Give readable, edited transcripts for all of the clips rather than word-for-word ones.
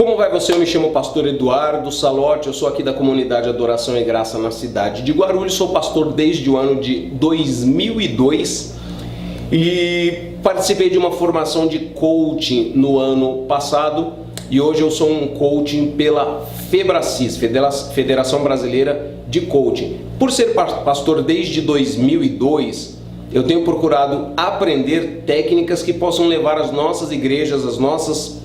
Como vai você? Eu me chamo Pastor Eduardo Salotti, eu sou aqui da comunidade Adoração e Graça na cidade de Guarulhos, sou pastor desde o ano de 2002 e participei de uma formação de coaching no ano passado e hoje eu sou um coaching pela FEBRACIS, Federação Brasileira de Coaching. Por ser pastor desde 2002, eu tenho procurado aprender técnicas que possam levar as nossas igrejas, as nossas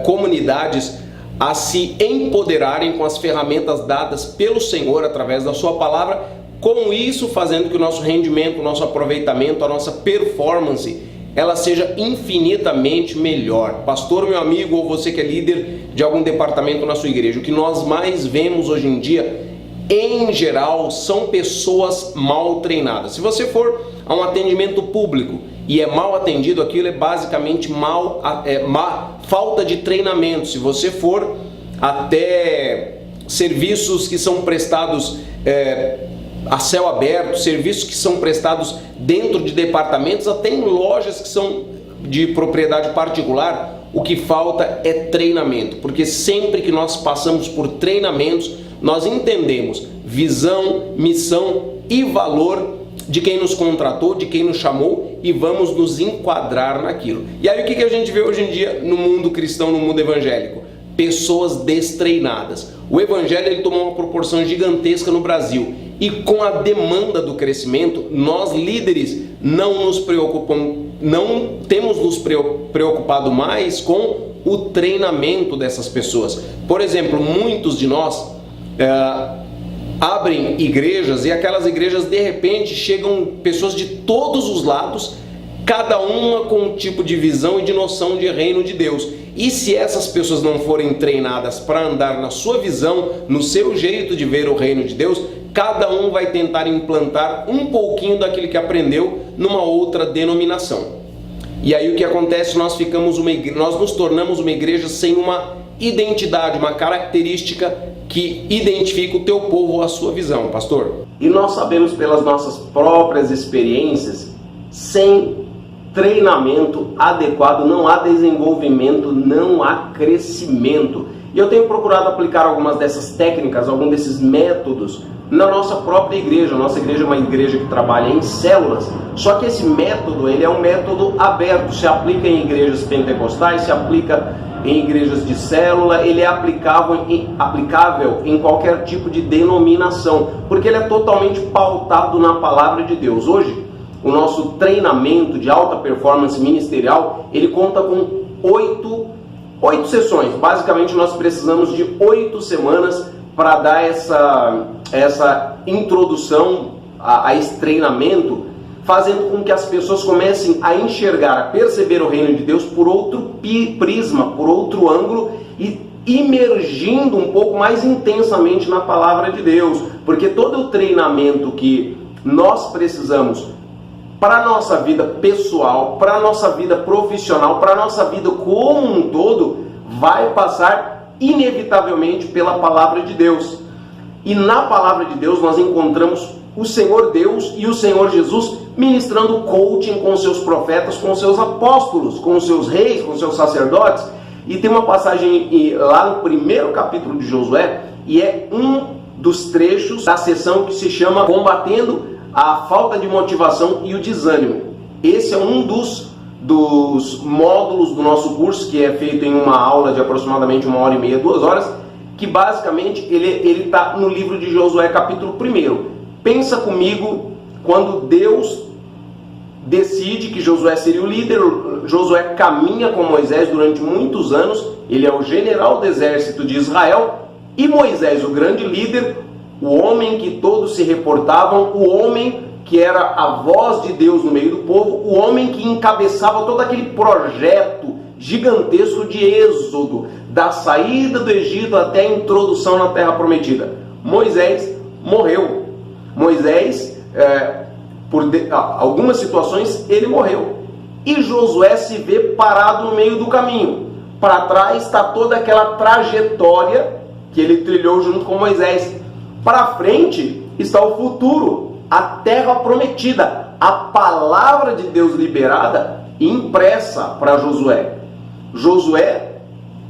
comunidades a se empoderarem com as ferramentas dadas pelo Senhor através da sua palavra, com isso fazendo que o nosso rendimento, o nosso aproveitamento, a nossa performance, ela seja infinitamente melhor. Pastor, meu amigo, ou você que é líder de algum departamento na sua igreja, o que nós mais vemos hoje em dia, em geral, são pessoas mal treinadas. Se você for a um atendimento público e é mal atendido, aquilo é basicamente falta de treinamento. Se você for até serviços que são prestados a céu aberto, serviços que são prestados dentro de departamentos, até em lojas que são de propriedade particular, o que falta é treinamento, porque sempre que nós passamos por treinamentos, nós entendemos visão, missão e valor de quem nos contratou, de quem nos chamou, e vamos nos enquadrar naquilo. E aí o que a gente vê hoje em dia no mundo cristão, no mundo evangélico? Pessoas destreinadas. O evangelho ele tomou uma proporção gigantesca no Brasil, e com a demanda do crescimento, nós líderes não temos nos preocupado mais com o treinamento dessas pessoas. Por exemplo, muitos de nós abrem igrejas e aquelas igrejas de repente chegam pessoas de todos os lados, cada uma com um tipo de visão e de noção de reino de Deus. E se essas pessoas não forem treinadas para andar na sua visão, no seu jeito de ver o reino de Deus, cada um vai tentar implantar um pouquinho daquilo que aprendeu numa outra denominação. E aí o que acontece? Nós nos tornamos uma igreja sem uma identidade, uma característica que identifica o teu povo ou a sua visão, pastor. E nós sabemos pelas nossas próprias experiências, sem treinamento adequado não há desenvolvimento, não há crescimento. E eu tenho procurado aplicar algumas dessas técnicas, alguns desses métodos na nossa própria igreja. Nossa igreja é uma igreja que trabalha em células, só que esse método ele é um método aberto, se aplica em igrejas pentecostais, se aplica em igrejas de célula, ele é aplicável em qualquer tipo de denominação, porque ele é totalmente pautado na palavra de Deus. Hoje, o nosso treinamento de alta performance ministerial, ele conta com 8 sessões. Basicamente, nós precisamos de 8 semanas para dar essa introdução a esse treinamento, fazendo com que as pessoas comecem a enxergar, a perceber o reino de Deus por outro prisma, por outro ângulo, e imergindo um pouco mais intensamente na palavra de Deus. Porque todo o treinamento que nós precisamos para a nossa vida pessoal, para a nossa vida profissional, para a nossa vida como um todo, vai passar inevitavelmente pela palavra de Deus. E na palavra de Deus nós encontramos o Senhor Deus e o Senhor Jesus ministrando coaching com seus profetas, com seus apóstolos, com seus reis, com seus sacerdotes. E tem uma passagem lá no primeiro capítulo de Josué, e é um dos trechos da sessão que se chama Combatendo a Falta de Motivação e o Desânimo. Esse é um dos módulos do nosso curso, que é feito em uma aula de aproximadamente 1h30, 2 horas, que basicamente ele está no livro de Josué, capítulo 1. Pensa comigo, quando Deus decide que Josué seria o líder, Josué caminha com Moisés durante muitos anos, ele é o general do exército de Israel, e Moisés, o grande líder, o homem que todos se reportavam, o homem que era a voz de Deus no meio do povo, o homem que encabeçava todo aquele projeto gigantesco de êxodo, da saída do Egito até a introdução na Terra Prometida. Moisés morreu. Moisés, por algumas situações, ele morreu. E Josué se vê parado no meio do caminho. Para trás está toda aquela trajetória que ele trilhou junto com Moisés. Para frente está o futuro, a Terra Prometida, a palavra de Deus liberada e impressa para Josué. Josué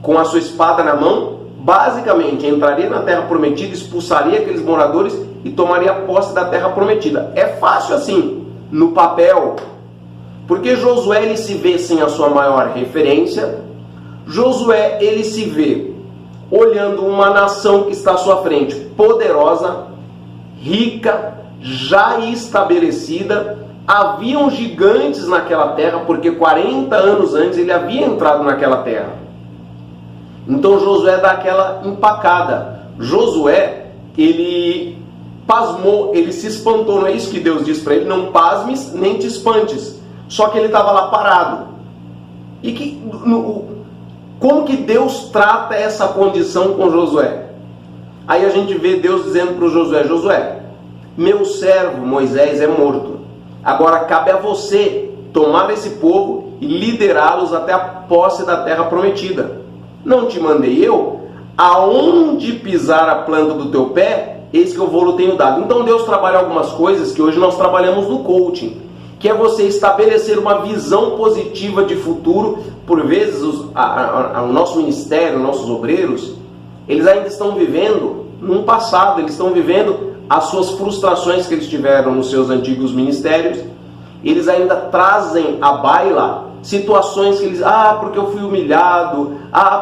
com a sua espada na mão, basicamente entraria na terra prometida, expulsaria aqueles moradores e tomaria posse da terra prometida. É fácil assim, no papel, porque Josué ele se vê sem a sua maior referência. Josué ele se vê olhando uma nação que está à sua frente, poderosa, rica, já estabelecida. Haviam gigantes naquela terra, porque 40 anos antes ele havia entrado naquela terra. Então Josué dá aquela empacada. Josué, ele pasmou, ele se espantou. Não é isso que Deus diz para ele? Não pasmes nem te espantes. Só que ele estava lá parado. E como que Deus trata essa condição com Josué? Aí a gente vê Deus dizendo para o Josué: Josué, meu servo Moisés é morto. Agora cabe a você tomar esse povo e liderá-los até a posse da terra prometida. Não te mandei eu? Aonde pisar a planta do teu pé, eis que eu vou-lhe tenho dado. Então Deus trabalha algumas coisas que hoje nós trabalhamos no coaching, que é você estabelecer uma visão positiva de futuro. Por vezes o nosso ministério, nossos obreiros, eles ainda estão vivendo num passado, eles estão vivendo as suas frustrações que eles tiveram nos seus antigos ministérios. Eles ainda trazem à baila situações que eles, porque eu fui humilhado,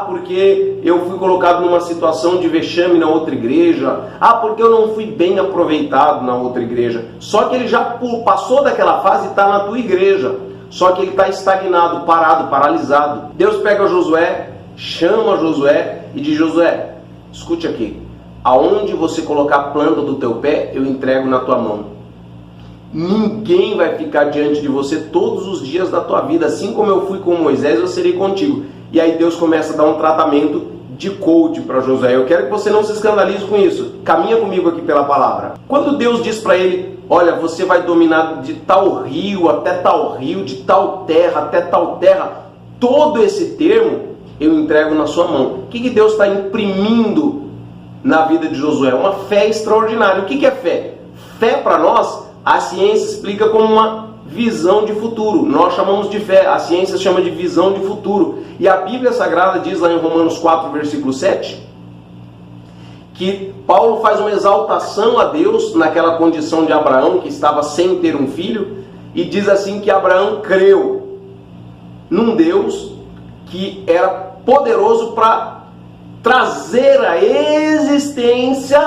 porque eu fui colocado numa situação de vexame na outra igreja, porque eu não fui bem aproveitado na outra igreja. Só que ele já passou daquela fase e está na tua igreja, só que ele está estagnado, parado, paralisado. Deus pega Josué, chama Josué e diz: Josué, escute aqui, aonde você colocar a planta do teu pé, eu entrego na tua mão. Ninguém vai ficar diante de você todos os dias da tua vida. Assim como eu fui com Moisés, eu serei contigo. E aí Deus começa a dar um tratamento de coach para Josué. Eu quero que você não se escandalize com isso. Caminha comigo aqui pela palavra. Quando Deus diz para ele: olha, você vai dominar de tal rio até tal rio, de tal terra até tal terra, todo esse termo eu entrego na sua mão. O que Deus está imprimindo na vida de Josué? Uma fé extraordinária. O que é fé? Fé para nós, a ciência explica como uma visão de futuro. Nós chamamos de fé, a ciência chama de visão de futuro. E a Bíblia Sagrada diz lá em Romanos 4, versículo 7, que Paulo faz uma exaltação a Deus naquela condição de Abraão, que estava sem ter um filho, e diz assim que Abraão creu num Deus que era poderoso para trazer à existência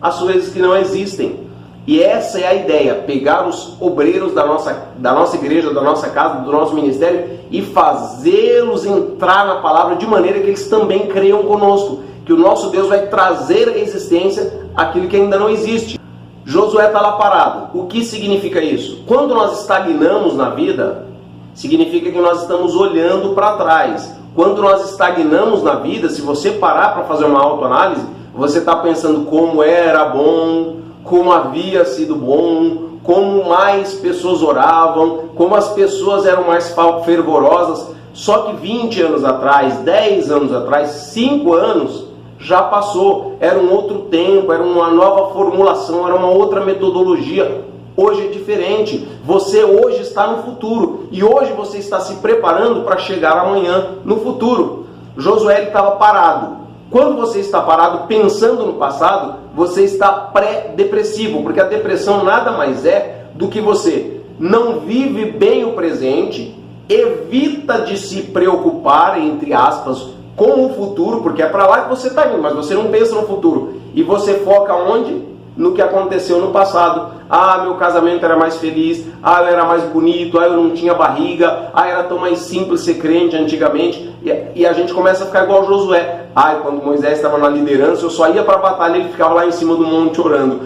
as coisas que não existem. E essa é a ideia: pegar os obreiros da nossa igreja, da nossa casa, do nosso ministério e fazê-los entrar na palavra de maneira que eles também creiam conosco, que o nosso Deus vai trazer à existência aquilo que ainda não existe. Josué está lá parado. O que significa isso? Quando nós estagnamos na vida, significa que nós estamos olhando para trás. Quando nós estagnamos na vida, se você parar para fazer uma autoanálise, você está pensando como era bom, como havia sido bom, como mais pessoas oravam, como as pessoas eram mais fervorosas. Só que 20 anos atrás, 10 anos atrás, 5 anos, já passou. Era um outro tempo, era uma nova formulação, era uma outra metodologia. Hoje é diferente. Você hoje está no futuro. E hoje você está se preparando para chegar amanhã no futuro. Josué estava parado. Quando você está parado pensando no passado, você está pré-depressivo, porque a depressão nada mais é do que você não vive bem o presente, evita de se preocupar, entre aspas, com o futuro, porque é para lá que você está indo, mas você não pensa no futuro. E você foca onde? No que aconteceu no passado. Meu casamento era mais feliz, eu era mais bonito, eu não tinha barriga, era tão mais simples ser crente antigamente. E a gente começa a ficar igual Josué. Quando Moisés estava na liderança, eu só ia para a batalha, ele ficava lá em cima do monte orando.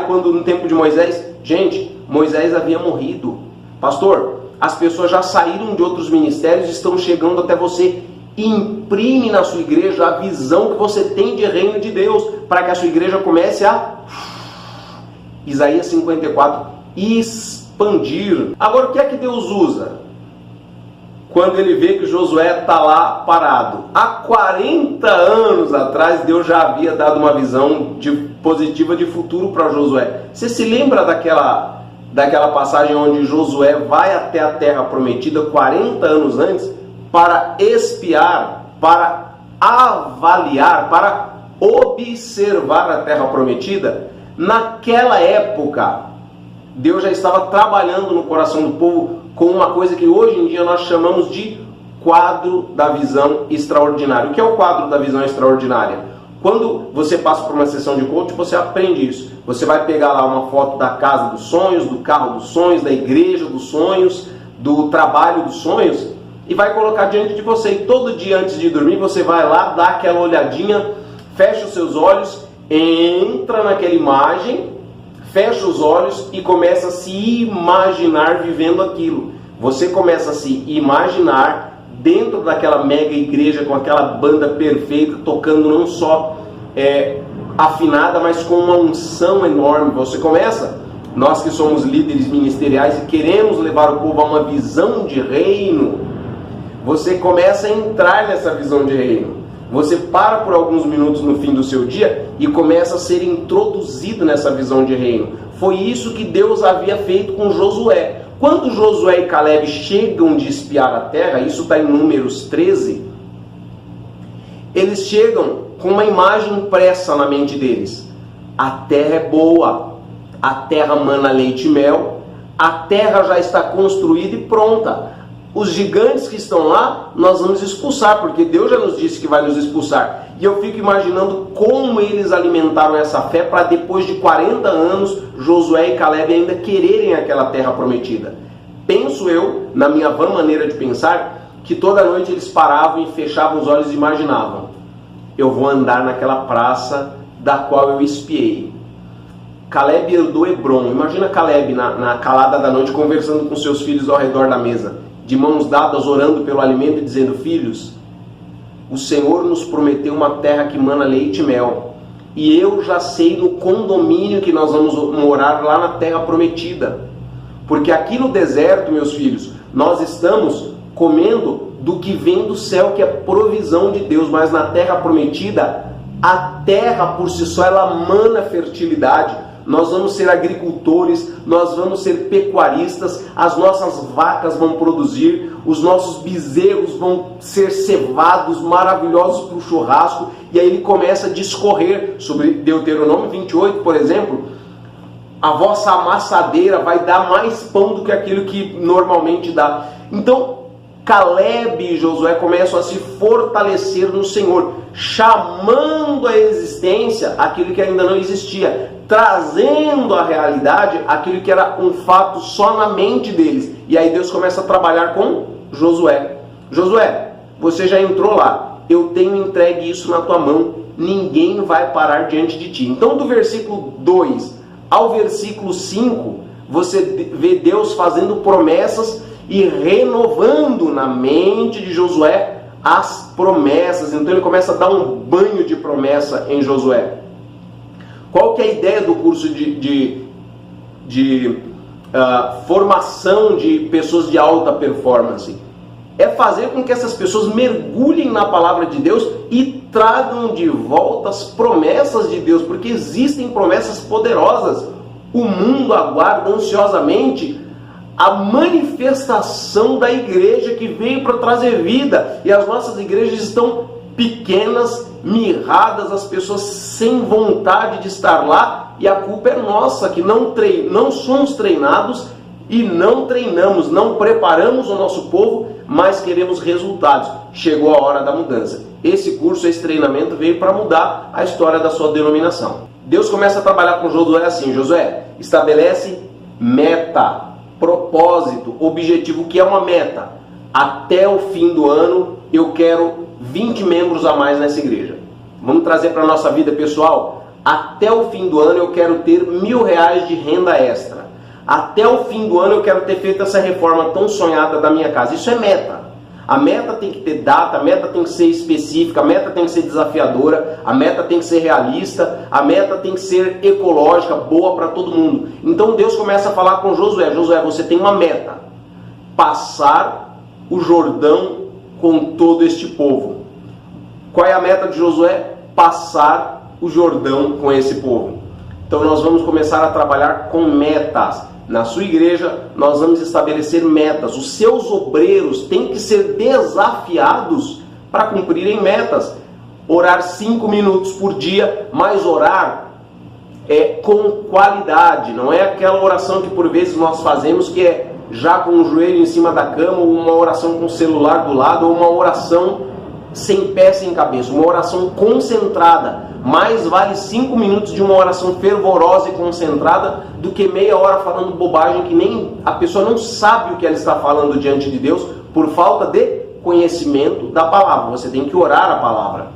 Quando no tempo de Moisés, gente, Moisés havia morrido. Pastor, as pessoas já saíram de outros ministérios e estão chegando até você. Imprime na sua igreja a visão que você tem de reino de Deus, para que a sua igreja comece a, Isaías 54, expandir. Agora, o que é que Deus usa quando ele vê que Josué está lá parado? Há 40 anos atrás, Deus já havia dado uma visão positiva de futuro para Josué. Você se lembra daquela passagem onde Josué vai até a terra prometida 40 anos antes para espiar, para avaliar, para observar a terra prometida, naquela época, Deus já estava trabalhando no coração do povo com uma coisa que hoje em dia nós chamamos de quadro da visão extraordinária. O que é o quadro da visão extraordinária? Quando você passa por uma sessão de coaching, você aprende isso. Você vai pegar lá uma foto da casa dos sonhos, do carro dos sonhos, da igreja dos sonhos, do trabalho dos sonhos, e vai colocar diante de você. E todo dia antes de dormir, você vai lá, dá aquela olhadinha, fecha os seus olhos, entra naquela imagem, fecha os olhos e começa a se imaginar vivendo aquilo. Você começa a se imaginar dentro daquela mega igreja com aquela banda perfeita, tocando não só afinada, mas com uma unção enorme. Você começa, nós que somos líderes ministeriais e queremos levar o povo a uma visão de reino, você começa a entrar nessa visão de reino. Você para por alguns minutos no fim do seu dia e começa a ser introduzido nessa visão de reino. Foi isso que Deus havia feito com Josué. Quando Josué e Caleb chegam de espiar a terra, isso está em Números 13, eles chegam com uma imagem impressa na mente deles. A terra é boa, a terra mana leite e mel, a terra já está construída e pronta. Os gigantes que estão lá, nós vamos expulsar, porque Deus já nos disse que vai nos expulsar. E eu fico imaginando como eles alimentaram essa fé para depois de 40 anos, Josué e Caleb ainda quererem aquela terra prometida. Penso eu, na minha vã maneira de pensar, que toda noite eles paravam e fechavam os olhos e imaginavam: eu vou andar naquela praça da qual eu espiei. Caleb herdou Hebron. Imagina Caleb na calada da noite conversando com seus filhos ao redor da mesa, de mãos dadas, orando pelo alimento e dizendo: filhos, o Senhor nos prometeu uma terra que mana leite e mel, e eu já sei no condomínio que nós vamos morar lá na terra prometida, porque aqui no deserto, meus filhos, nós estamos comendo do que vem do céu, que é provisão de Deus, mas na terra prometida, a terra por si só, ela mana fertilidade. Nós vamos ser agricultores, nós vamos ser pecuaristas, as nossas vacas vão produzir, os nossos bezerros vão ser cevados, maravilhosos para o churrasco. E aí ele começa a discorrer sobre Deuteronômio 28, por exemplo: a vossa amassadeira vai dar mais pão do que aquilo que normalmente dá. Então, Caleb e Josué começam a se fortalecer no Senhor, chamando à existência aquilo que ainda não existia, trazendo à realidade aquilo que era um fato só na mente deles. E aí Deus começa a trabalhar com Josué. Josué, você já entrou lá, eu tenho entregue isso na tua mão, ninguém vai parar diante de ti. Então, do versículo 2 ao versículo 5, você vê Deus fazendo promessas e renovando na mente de Josué as promessas. Então ele começa a dar um banho de promessa em Josué. Qual que é a ideia do curso de formação de pessoas de alta performance? É fazer com que essas pessoas mergulhem na palavra de Deus e tragam de volta as promessas de Deus, porque existem promessas poderosas. O mundo aguarda ansiosamente a manifestação da igreja que veio para trazer vida, e as nossas igrejas estão pequenas, mirradas, as pessoas sem vontade de estar lá, e a culpa é nossa, que não somos treinados e não treinamos, não preparamos o nosso povo, mas queremos resultados. Chegou a hora da mudança. Esse curso, esse treinamento veio para mudar a história da sua denominação. Deus começa a trabalhar com Josué assim: Josué, estabelece meta, propósito, objetivo. Que é uma meta? Até o fim do ano eu quero 20 membros a mais nessa igreja. Vamos trazer para a nossa vida pessoal? Até o fim do ano eu quero ter R$1.000 de renda extra. Até o fim do ano eu quero ter feito essa reforma tão sonhada da minha casa. Isso é meta. A meta tem que ter data, a meta tem que ser específica, a meta tem que ser desafiadora, a meta tem que ser realista, a meta tem que ser ecológica, boa para todo mundo. Então Deus começa a falar com Josué: Josué, você tem uma meta: passar o Jordão com todo este povo. Qual é a meta de Josué? Passar o Jordão com esse povo. Então nós vamos começar a trabalhar com metas. Na sua igreja, nós vamos estabelecer metas. Os seus obreiros têm que ser desafiados para cumprirem metas. Orar 5 minutos por dia, mas orar com qualidade. Não é aquela oração que por vezes nós fazemos que é já com o joelho em cima da cama, ou uma oração com o celular do lado, ou uma oração sem pé, sem cabeça, uma oração concentrada. Mais vale 5 minutos de uma oração fervorosa e concentrada do que meia hora falando bobagem que nem a pessoa não sabe o que ela está falando diante de Deus por falta de conhecimento da palavra. Você tem que orar a palavra.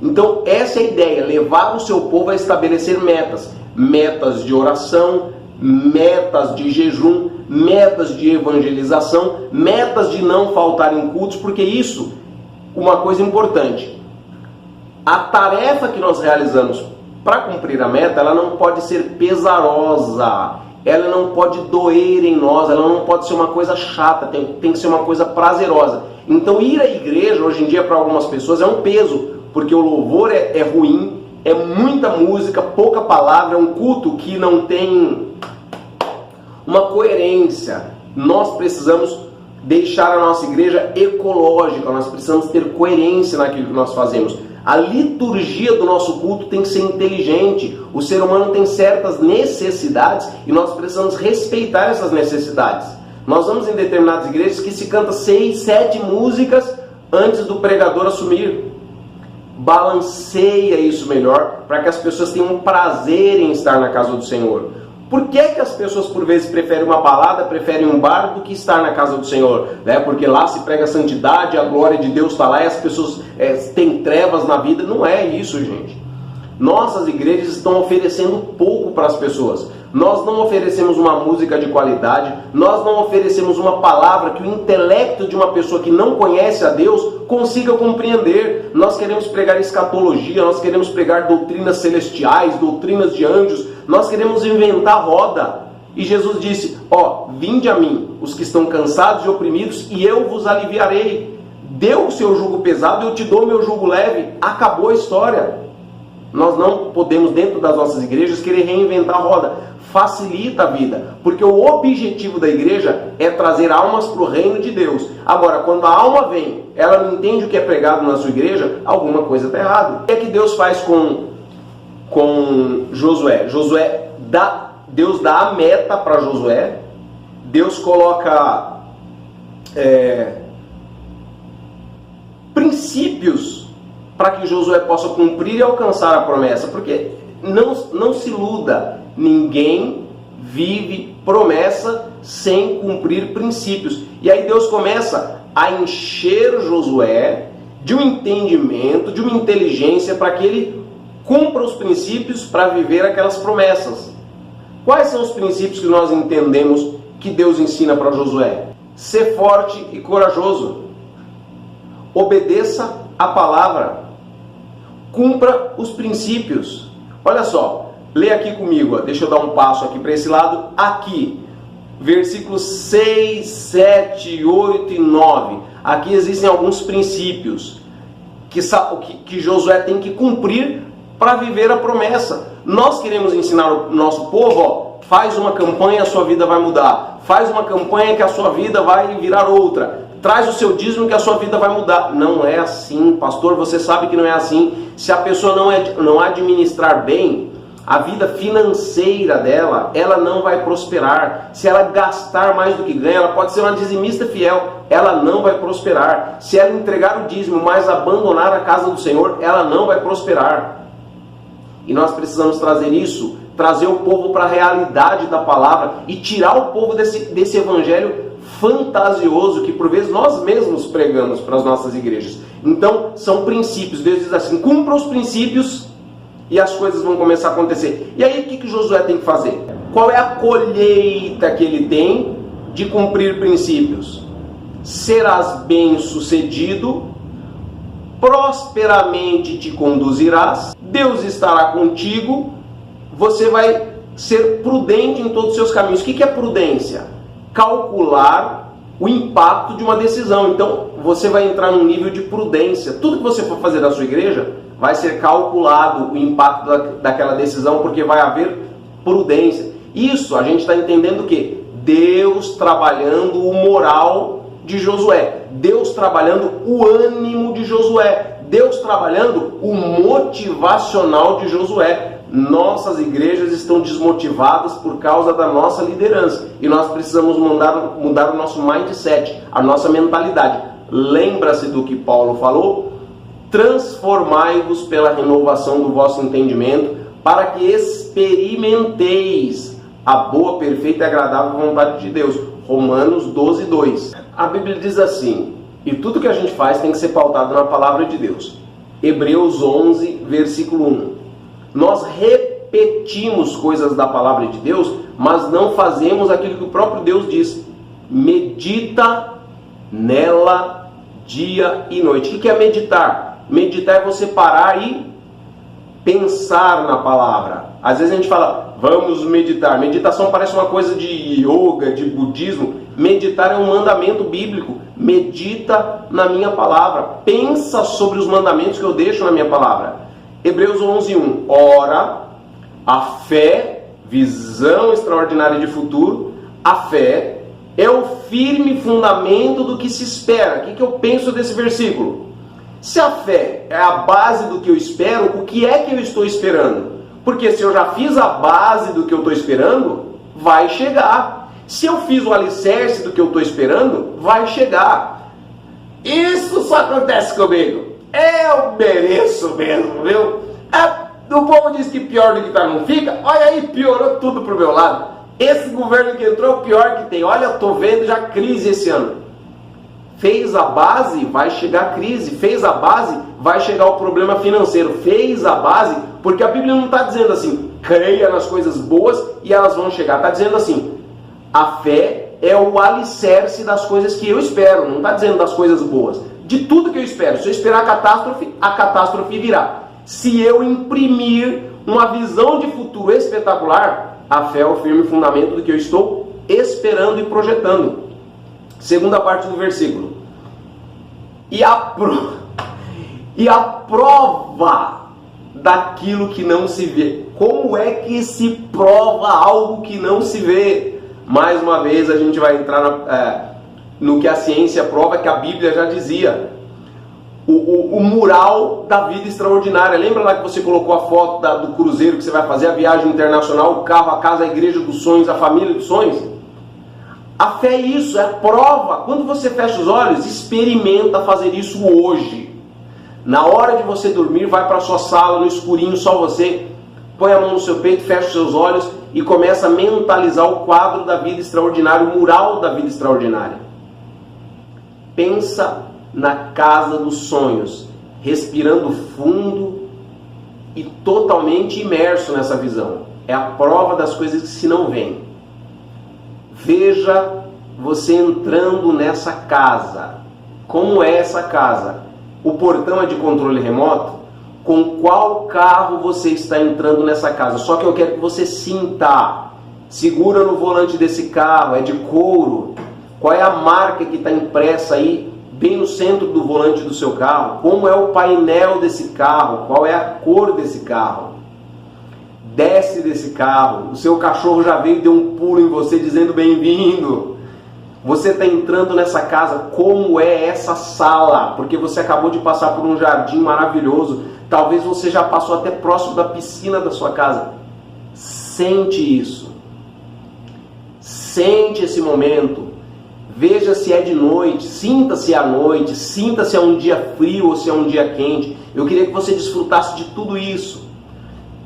Então essa é a ideia, levar o seu povo a estabelecer metas. Metas de oração, metas de jejum, metas de evangelização, metas de não faltar em cultos, porque isso, uma coisa importante, a tarefa que nós realizamos para cumprir a meta, ela não pode ser pesarosa, ela não pode doer em nós, ela não pode ser uma coisa chata, tem que ser uma coisa prazerosa. Então ir à igreja, hoje em dia, para algumas pessoas é um peso, porque o louvor é ruim, é muita música, pouca palavra, é um culto que não tem uma coerência. Nós precisamos deixar a nossa igreja ecológica, nós precisamos ter coerência naquilo que nós fazemos. A liturgia do nosso culto tem que ser inteligente. O ser humano tem certas necessidades e nós precisamos respeitar essas necessidades. Nós vamos em determinadas igrejas que se canta 6, 7 músicas antes do pregador assumir. Balanceia isso melhor para que as pessoas tenham prazer em estar na casa do Senhor. Por que as pessoas por vezes preferem uma balada, preferem um bar do que estar na casa do Senhor? Porque lá se prega a santidade, a glória de Deus está lá e as pessoas têm trevas na vida. Não é isso, gente. Nossas igrejas estão oferecendo pouco para as pessoas. Nós não oferecemos uma música de qualidade, nós não oferecemos uma palavra que o intelecto de uma pessoa que não conhece a Deus consiga compreender. Nós queremos pregar escatologia, nós queremos pregar doutrinas celestiais, doutrinas de anjos, nós queremos inventar roda. E Jesus disse, vinde a mim, os que estão cansados e oprimidos, e eu vos aliviarei. Dê o seu jugo pesado, eu te dou meu jugo leve. Acabou a história. Nós não podemos, dentro das nossas igrejas, querer reinventar a roda. Facilita a vida, porque o objetivo da igreja é trazer almas para o reino de Deus. Agora, quando a alma vem, ela não entende o que é pregado na sua igreja, alguma coisa está errada. O que é que Deus faz com Josué? Deus dá a meta para Josué, Deus coloca princípios para que Josué possa cumprir e alcançar a promessa, porque não se iluda, ninguém vive promessa sem cumprir princípios. E aí Deus começa a encher Josué de um entendimento, de uma inteligência para que ele cumpra os princípios para viver aquelas promessas. Quais são os princípios que nós entendemos que Deus ensina para Josué? Ser forte e corajoso. Obedeça a palavra. Cumpra os princípios. Olha só, lê aqui comigo, deixa eu dar um passo aqui para esse lado, aqui, versículos 6, 7, 8 e 9, aqui existem alguns princípios que Josué tem que cumprir para viver a promessa. Nós queremos ensinar o nosso povo, faz uma campanha, a sua vida vai mudar, faz uma campanha que a sua vida vai virar outra, traz o seu dízimo que a sua vida vai mudar. Não é assim, pastor, você sabe que não é assim. Se a pessoa não administrar bem a vida financeira dela, ela não vai prosperar. Se ela gastar mais do que ganha, ela pode ser uma dizimista fiel, ela não vai prosperar. Se ela entregar o dízimo, mas abandonar a casa do Senhor, ela não vai prosperar. E nós precisamos trazer isso, trazer o povo para a realidade da palavra e tirar o povo desse evangelho fantasioso que por vezes nós mesmos pregamos para as nossas igrejas. Então são princípios. Deus diz assim, cumpra os princípios e as coisas vão começar a acontecer. E aí o que Josué tem que fazer? Qual é a colheita que ele tem de cumprir princípios? Serás bem-sucedido, prosperamente te conduzirás, Deus estará contigo, você vai ser prudente em todos os seus caminhos. O que é prudência? Calcular o impacto de uma decisão. Então você vai entrar num nível de prudência. Tudo que você for fazer na sua igreja vai ser calculado o impacto daquela decisão, porque vai haver prudência. Isso a gente está entendendo o quê? Deus trabalhando o moral de Josué, Deus trabalhando o ânimo de Josué, Deus trabalhando o motivacional de Josué. Nossas igrejas estão desmotivadas por causa da nossa liderança. E nós precisamos mudar o nosso mindset, a nossa mentalidade. Lembra-se do que Paulo falou? Transformai-vos pela renovação do vosso entendimento, para que experimenteis a boa, perfeita e agradável vontade de Deus. Romanos 12, 2. A Bíblia diz assim, e tudo que a gente faz tem que ser pautado na palavra de Deus. Hebreus 11, versículo 1. Nós repetimos coisas da palavra de Deus, mas não fazemos aquilo que o próprio Deus diz. Medita nela dia e noite. O que é meditar? Meditar é você parar e pensar na palavra. Às vezes a gente fala, vamos meditar. Meditação parece uma coisa de yoga, de budismo. Meditar é um mandamento bíblico. Medita na minha palavra. Pensa sobre os mandamentos que eu deixo na minha palavra. Hebreus 11:1. Ora, a fé, visão extraordinária de futuro, a fé é o firme fundamento do que se espera. O que eu penso desse versículo? Se a fé é a base do que eu espero, o que é que eu estou esperando? Porque se eu já fiz a base do que eu estou esperando, vai chegar. Se eu fiz o alicerce do que eu estou esperando, vai chegar. Isso só acontece comigo. Eu mereço mesmo, viu? O povo diz que pior do que tá não fica. Olha aí, piorou tudo pro meu lado. Esse governo que entrou é o pior que tem. Olha, eu tô vendo já crise esse ano. Fez a base, vai chegar a crise. Fez a base, vai chegar o problema financeiro. Fez a base, porque a Bíblia não está dizendo assim, creia nas coisas boas e elas vão chegar. Está dizendo assim, a fé é o alicerce das coisas que eu espero. Não está dizendo das coisas boas. De tudo que eu espero. Se eu esperar a catástrofe virá. Se eu imprimir uma visão de futuro espetacular, a fé é o firme fundamento do que eu estou esperando e projetando. Segunda parte do versículo. E a prova daquilo que não se vê. Como é que se prova algo que não se vê? Mais uma vez a gente vai entrar no que a ciência prova, que a Bíblia já dizia. O mural da vida extraordinária. Lembra lá que você colocou a foto do cruzeiro que você vai fazer, a viagem internacional, o carro, a casa, a igreja dos sonhos, a família dos sonhos? A fé é isso, é a prova. Quando você fecha os olhos, experimenta fazer isso hoje. Na hora de você dormir, vai para a sua sala, no escurinho, só você, põe a mão no seu peito, fecha os seus olhos e começa a mentalizar o quadro da vida extraordinária, o mural da vida extraordinária. Pensa na casa dos sonhos, respirando fundo e totalmente imerso nessa visão. É a prova das coisas que se não veem. Veja você entrando nessa casa. Como é essa casa? O portão é de controle remoto? Com qual carro você está entrando nessa casa? Só que eu quero que você sinta. Segura no volante desse carro, é de couro. Qual é a marca que está impressa aí, bem no centro do volante do seu carro? Como é o painel desse carro? Qual é a cor desse carro? Desce desse carro. O seu cachorro já veio e deu um pulo em você dizendo bem-vindo. Você está entrando nessa casa. Como é essa sala? Porque você acabou de passar por um jardim maravilhoso. Talvez você já passou até próximo da piscina da sua casa. Sente isso. Sente esse momento. Veja se é de noite, sinta-se à noite, sinta se é um dia frio ou se é um dia quente. Eu queria que você desfrutasse de tudo isso.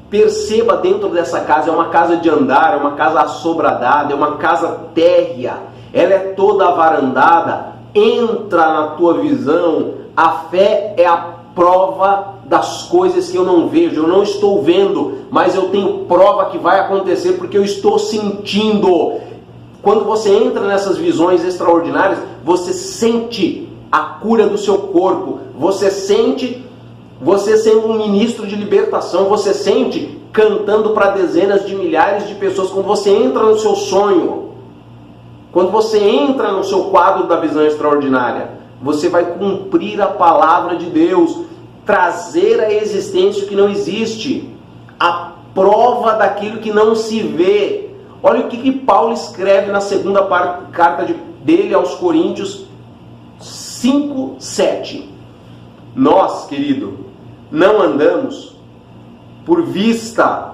Perceba dentro dessa casa, é uma casa de andar, é uma casa assobradada, é uma casa térrea. Ela é toda avarandada. Entra na tua visão. A fé é a prova das coisas que eu não vejo. Eu não estou vendo, mas eu tenho prova que vai acontecer porque eu estou sentindo. Quando você entra nessas visões extraordinárias, você sente a cura do seu corpo. Você sente você sendo um ministro de libertação. Você sente cantando para dezenas de milhares de pessoas. Quando você entra no seu sonho, quando você entra no seu quadro da visão extraordinária, você vai cumprir a palavra de Deus, trazer à existência o que não existe, a prova daquilo que não se vê. Olha o que Paulo escreve na segunda carta dele aos Coríntios 5:7. Nós, querido, não andamos por vista,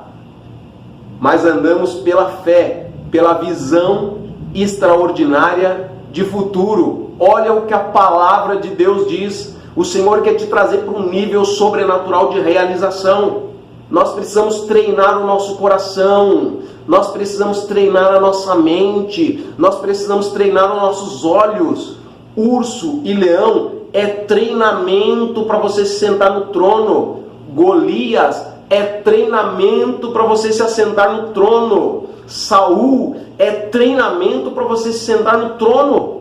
mas andamos pela fé, pela visão extraordinária de futuro. Olha o que a palavra de Deus diz. O Senhor quer te trazer para um nível sobrenatural de realização. Nós precisamos treinar o nosso coração, nós precisamos treinar a nossa mente, nós precisamos treinar os nossos olhos. Urso e leão é treinamento para você se sentar no trono. Golias é treinamento para você se assentar no trono. Saul é treinamento para você se sentar no trono.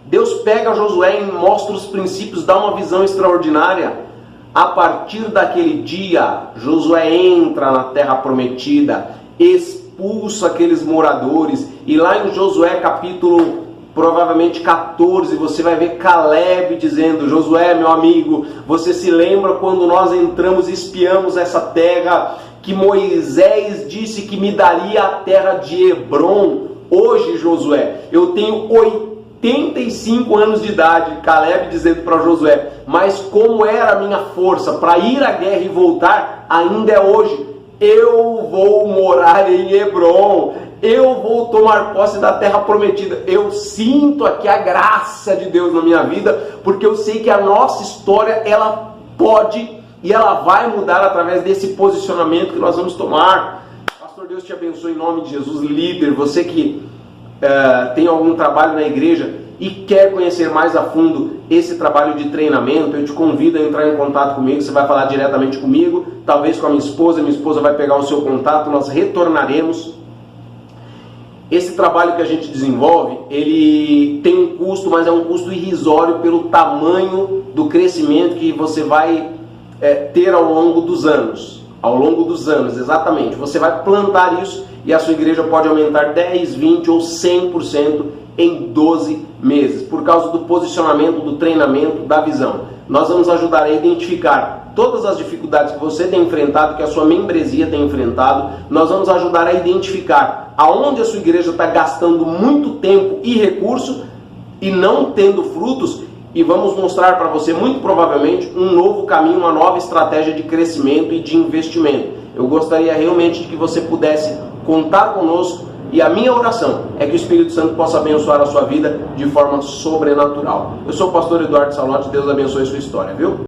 Deus pega Josué e mostra os princípios, dá uma visão extraordinária. A partir daquele dia, Josué entra na terra prometida, expulsa aqueles moradores. E lá em Josué capítulo provavelmente 14, você vai ver Caleb dizendo: Josué, meu amigo, você se lembra quando nós entramos e espiamos essa terra, que Moisés disse que me daria a terra de Hebron? Hoje, Josué, eu tenho 85 anos de idade. Caleb dizendo para Josué: mas como era a minha força para ir à guerra e voltar, ainda é hoje. Eu vou morar em Hebron, eu vou tomar posse da terra prometida. Eu sinto aqui a graça de Deus na minha vida, porque eu sei que a nossa história, ela pode e ela vai mudar através desse posicionamento que nós vamos tomar. Pastor, Deus te abençoe em nome de Jesus. Líder, você que tem algum trabalho na igreja e quer conhecer mais a fundo esse trabalho de treinamento, eu te convido a entrar em contato comigo. Você vai falar diretamente comigo, talvez com a minha esposa vai pegar o seu contato, nós retornaremos. Esse trabalho que a gente desenvolve, ele tem um custo, mas é um custo irrisório pelo tamanho do crescimento que você vai ter ao longo dos anos. Ao longo dos anos, exatamente. Você vai plantar isso e a sua igreja pode aumentar 10, 20 ou 100% em 12 meses, por causa do posicionamento, do treinamento, da visão. Nós vamos ajudar a identificar todas as dificuldades que você tem enfrentado, que a sua membresia tem enfrentado. Nós vamos ajudar a identificar aonde a sua igreja está gastando muito tempo e recurso e não tendo frutos, e vamos mostrar para você, muito provavelmente, um novo caminho, uma nova estratégia de crescimento e de investimento. Eu gostaria realmente de que você pudesse contar conosco, e a minha oração é que o Espírito Santo possa abençoar a sua vida de forma sobrenatural. Eu sou o pastor Eduardo Salotti, Deus abençoe a sua história, viu?